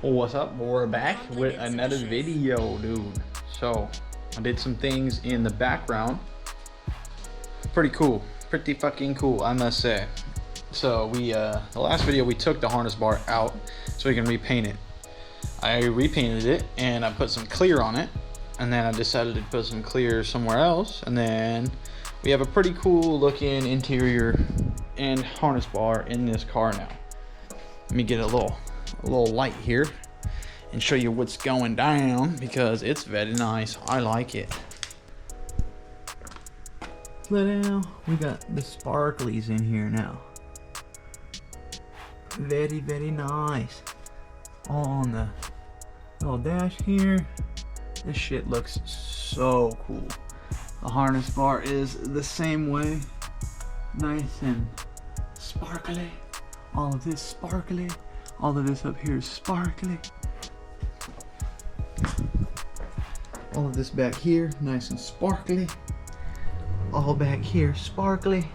Well, what's up? We're back with another video, dude. So I did some things in the background. Pretty cool, pretty fucking cool, I must say. So the last video we took the harness bar out so we can repaint it. I repainted it and I put some clear on it, and then I decided to put some clear somewhere else, and then we have a pretty cool looking interior and harness bar in this car now. Let me get a little light here and show you what's going down, because it's very nice. I like it. Look now, we got the sparklies in here now. Very, very nice. All on the little dash here. This shit looks so cool. The harness bar is the same way. Nice and sparkly. All of this sparkly. All of this up here is sparkly. All of this back here, nice and sparkly. All back here, sparkly.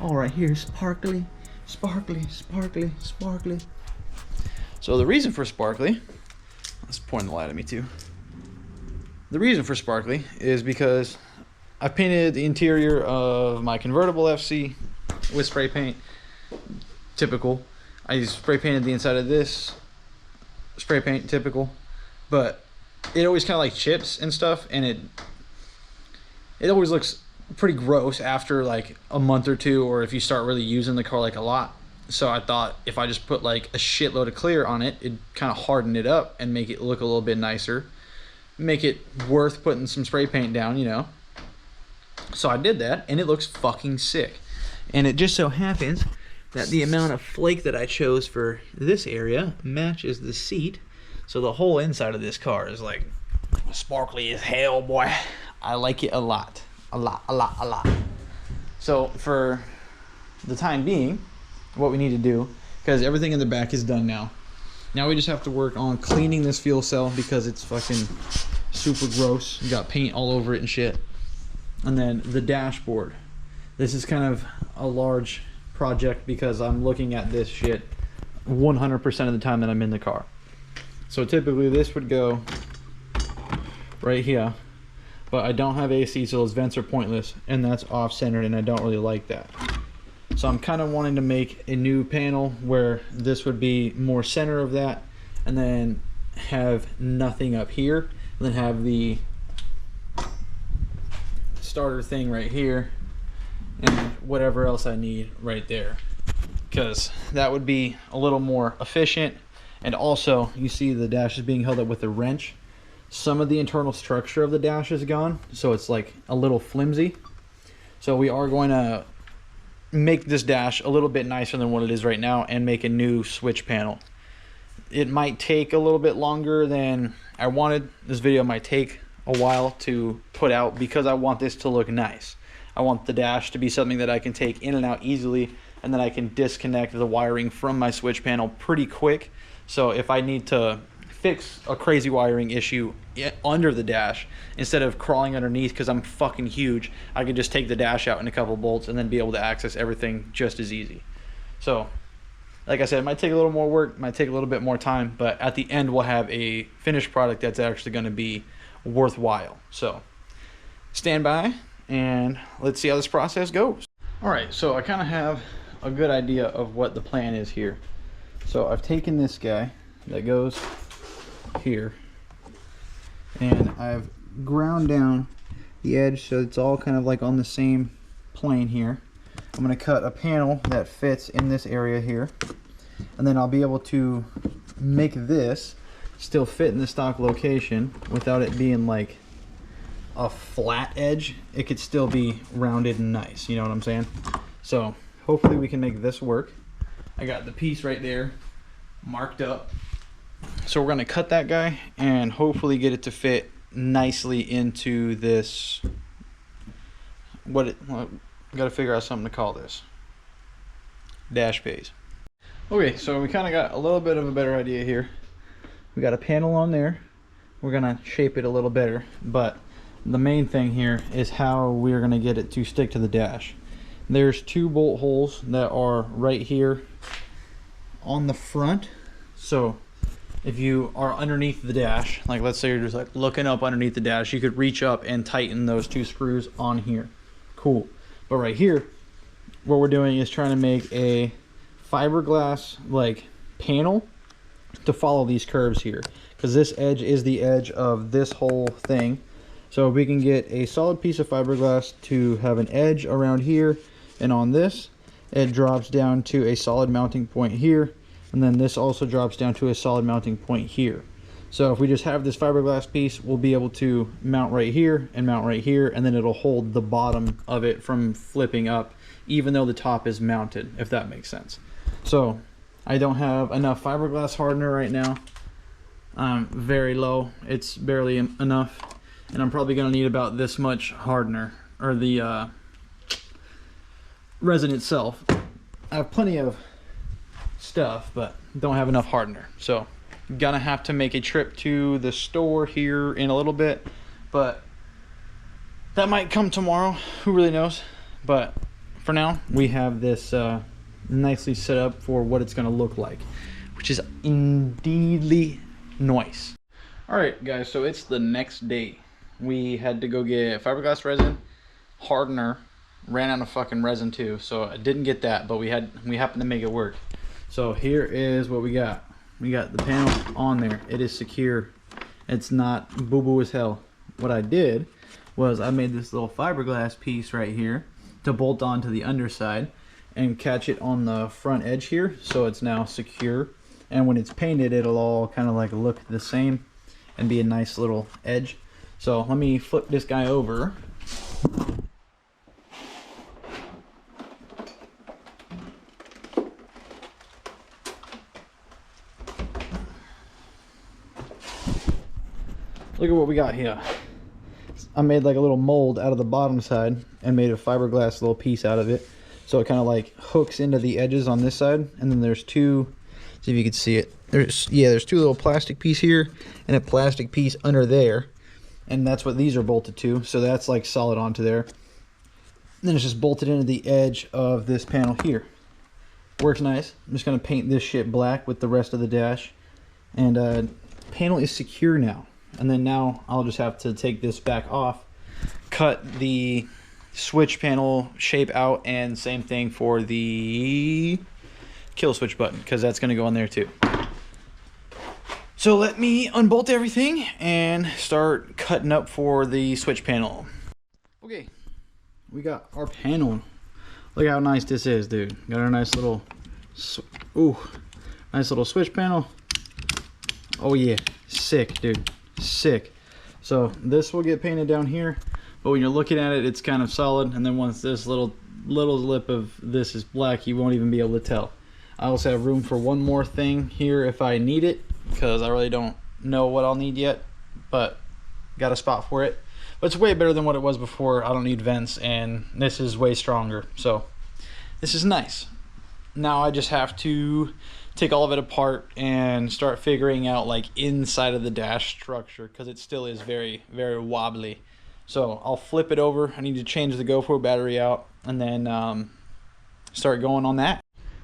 All right here, sparkly, sparkly, sparkly, sparkly. So the reason for sparkly, let's point the light at me too. The reason for sparkly is because I painted the interior of my convertible FC with spray paint. Typical. I spray painted the inside of this, spray paint, typical, but it always kind of like chips and stuff, and it always looks pretty gross after like a month or two, or if you start really using the car like a lot. So I thought if I just put like a shitload of clear on it, it'd kind of harden it up and make it look a little bit nicer, make it worth putting some spray paint down, you know. So I did that, and it looks fucking sick. And it just so happens that the amount of flake that I chose for this area matches the seat. So the whole inside of this car is like sparkly as hell, boy. I like it a lot. A lot, a lot, a lot. So for the time being, what we need to do, because everything in the back is done now. Now we just have to work on cleaning this fuel cell because it's fucking super gross. You got paint all over it and shit. And then the dashboard. This is kind of a large project because I'm looking at this shit 100% of the time that I'm in the car. So typically this would go right here, but I don't have AC, so those vents are pointless, and that's off-centered, and I don't really like that. So I'm kind of wanting to make a new panel where this would be more center of that, and then have nothing up here, and then have the starter thing right here, and whatever else I need right there, because that would be a little more efficient. And also, you see the dash is being held up with a wrench. Some of the internal structure of the dash is gone, so it's like a little flimsy. So we are going to make this dash a little bit nicer than what it is right now and make a new switch panel. It might take a little bit longer than I wanted. This video might take a while to put out because I want this to look nice. I want the dash to be something that I can take in and out easily, and then I can disconnect the wiring from my switch panel pretty quick. So if I need to fix a crazy wiring issue under the dash, instead of crawling underneath because I'm fucking huge, I could just take the dash out in a couple bolts and then be able to access everything just as easy. So like I said, it might take a little more work, might take a little bit more time, but at the end we'll have a finished product that's actually going to be worthwhile. So stand by and let's see how this process goes. All right, so I kind of have a good idea of what the plan is here. So I've taken this guy that goes here, and I've ground down the edge so it's all kind of like on the same plane here. I'm going to cut a panel that fits in this area here, and then I'll be able to make this still fit in the stock location without it being like a flat edge. It could still be rounded and nice, you know what I'm saying? So hopefully we can make this work. I got the piece right there marked up, so we're going to cut that guy and hopefully get it to fit nicely into this. Well, got to figure out something to call this dash base. Okay, so we kind of got a little bit of a better idea here. We got a panel on there. We're gonna shape it a little better, but the main thing here is how we're gonna get it to stick to the dash. There's 2 bolt holes that are right here on the front. So if you are underneath the dash, like let's say you're just like looking up underneath the dash, you could reach up and tighten those 2 screws on here. Cool. But right here, what we're doing is trying to make a fiberglass like panel to follow these curves here, because this edge is the edge of this whole thing. So we can get a solid piece of fiberglass to have an edge around here, and on this it drops down to a solid mounting point here, and then this also drops down to a solid mounting point here. So if we just have this fiberglass piece, we'll be able to mount right here and mount right here, and then it'll hold the bottom of it from flipping up even though the top is mounted, if that makes sense. So I don't have enough fiberglass hardener right now. I'm very low, it's barely enough, and I'm probably going to need about this much hardener, or the resin itself. I have plenty of stuff, but don't have enough hardener, so gonna have to make a trip to the store here in a little bit, but that might come tomorrow, who really knows. But for now, we have this nicely set up for what it's gonna look like, which is indeedly nice. All right guys, so it's the next day. We had to go get fiberglass resin, hardener, ran out of fucking resin too, so I didn't get that, but we happened to make it work. So here is what we got. We got the panel on there. It is secure. It's not boo-boo as hell. What I did was I made this little fiberglass piece right here to bolt onto the underside and catch it on the front edge here, so it's now secure. And when it's painted, it'll all kind of like look the same and be a nice little edge. So let me flip this guy over. Look at what we got here. I made like a little mold out of the bottom side and made a fiberglass little piece out of it, so it kind of like hooks into the edges on this side. And then there's two, see if you can see it, there's 2 little plastic piece here and a plastic piece under there, and that's what these are bolted to, so that's like solid onto there. And then it's just bolted into the edge of this panel here. Works nice. I'm just gonna paint this shit black with the rest of the dash, and panel is secure now. And then now I'll just have to take this back off, cut the switch panel shape out, and same thing for the kill switch button, because that's going to go on there too. So let me unbolt everything and start cutting up for the switch panel. Okay, we got our panel. Look how nice this is, dude. Got our nice little, nice little switch panel. Oh yeah, sick, dude. Sick. So this will get painted down here, but when you're looking at it, it's kind of solid, and then once this little lip of this is black, you won't even be able to tell. I also have room for one more thing here if I need it, because I really don't know what I'll need yet, but got a spot for it. But it's way better than what it was before. I don't need vents, and this is way stronger, so this is nice. Now I just have to take all of it apart and start figuring out like inside of the dash structure, because it still is very, very wobbly. So I'll flip it over. I need to change the GoPro battery out, and then start going on that.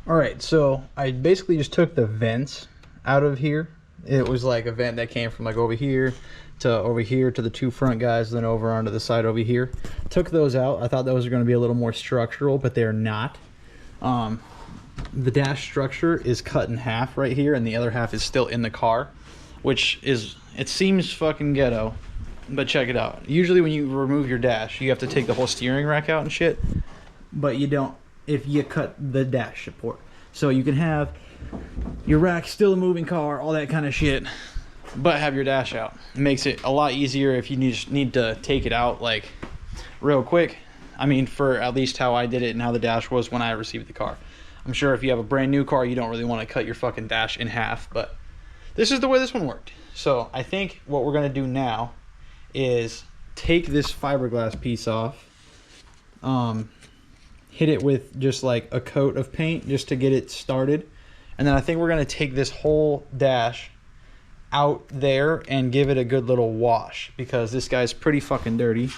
All right, so I basically just took the vents out of here. It was like a vent that came from like over here to the 2 front guys, then over onto the side over here. Took those out. I thought those were going to be a little more structural, but they're not. The dash structure is cut in half right here, and the other half is still in the car, which is, it seems fucking ghetto, but check it out. Usually when you remove your dash, you have to take the whole steering rack out and shit, but you don't if you cut the dash support. So you can have your rack still a moving car, all that kind of shit, but have your dash out. It makes it a lot easier if you need to take it out like real quick. I mean, for at least how I did it and how the dash was when I received the car. I'm sure if you have a brand new car, you don't really want to cut your fucking dash in half, but this is the way this one worked. So I think what we're going to do now is take this fiberglass piece off, hit it with just like a coat of paint just to get it started, and then I think we're going to take this whole dash out there and give it a good little wash, because this guy's pretty fucking dirty.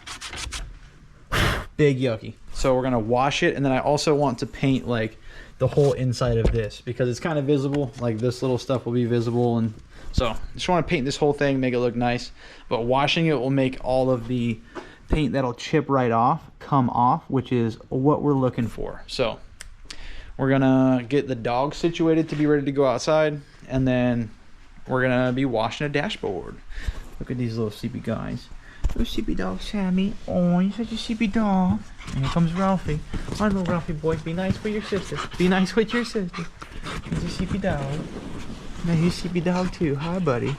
Big yucky. So we're going to wash it, and then I also want to paint like the whole inside of this, because it's kind of visible. Like this little stuff will be visible, and So just want to paint this whole thing, make it look nice, but washing it will make all of the paint that'll chip right off come off, which is what we're looking for. So we're gonna get the dog situated to be ready to go outside, and then we're gonna be washing a dashboard. Look at these little sleepy guys. Little sleepy dog, Sammy. Oh, you're such a sleepy dog. And here comes Ralphie. Hi, little Ralphie boy. Be nice with your sister. Be nice with your sister. He's a sleepy dog. Now he's a sleepy dog too. Hi, buddy.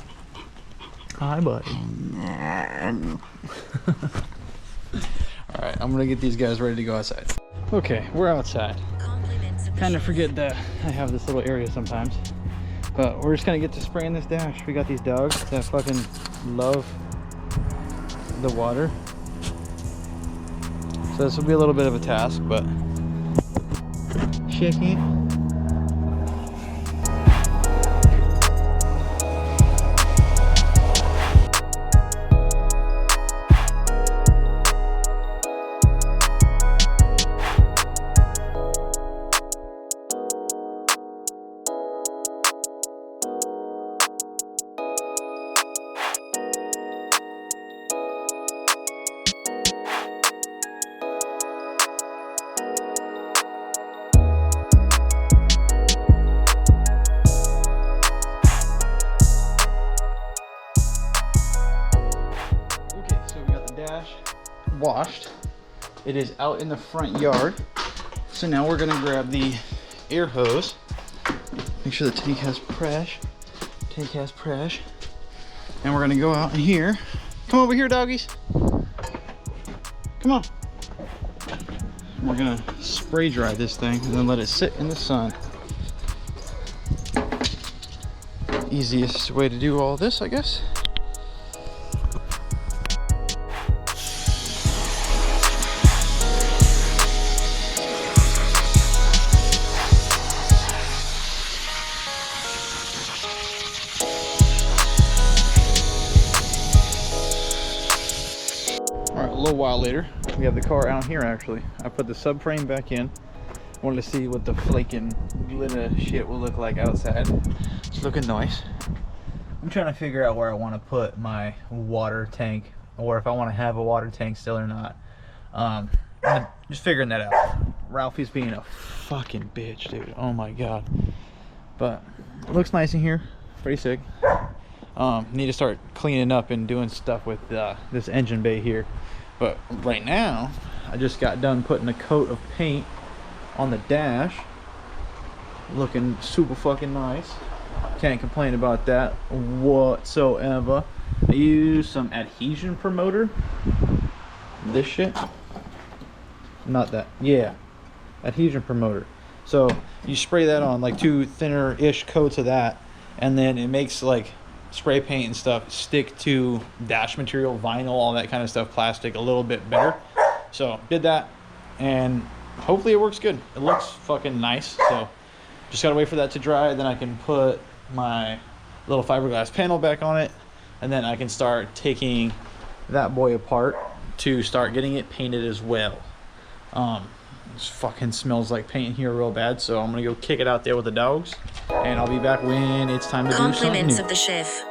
Hi, buddy. Alright, I'm gonna get these guys ready to go outside. Okay, we're outside. Kind of forget that I have this little area sometimes. But we're just gonna get to spraying this dash. We got these dogs that fucking love the water. So this will be a little bit of a task, but shaking it. Washed. It is out in the front yard. So now we're gonna grab the air hose. Make sure the tank has pressure. Tank has pressure. And we're gonna go out in here. Come over here, doggies. Come on. We're gonna spray dry this thing and then let it sit in the sun. Easiest way to do all this, I guess. A little while later, we have the car out here. Actually, I put the subframe back in. Wanted to see what the flake and glitter shit will look like outside. It's looking nice. I'm trying to figure out where I want to put my water tank, or if I want to have a water tank still or not. I'm just figuring that out. Ralphie's being a fucking bitch, dude. Oh my god. But it looks nice in here. Pretty sick. Need to start cleaning up and doing stuff with this engine bay here. But right now, I just got done putting a coat of paint on the dash. Looking super fucking nice. Can't complain about that whatsoever. I used some adhesion promoter. This shit. Not that. Yeah. Adhesion promoter. So you spray that on, like 2 thinner-ish coats of that, and then it makes like spray paint and stuff stick to dash material, vinyl, all that kind of stuff, plastic, a little bit better. So did that, and hopefully it works good. It looks fucking nice. So just gotta wait for that to dry, then I can put my little fiberglass panel back on it, and then I can start taking that boy apart to start getting it painted as well. This fucking smells like paint here real bad, so I'm gonna go kick it out there with the dogs, and I'll be back when it's time to do something new. Compliments of the chef.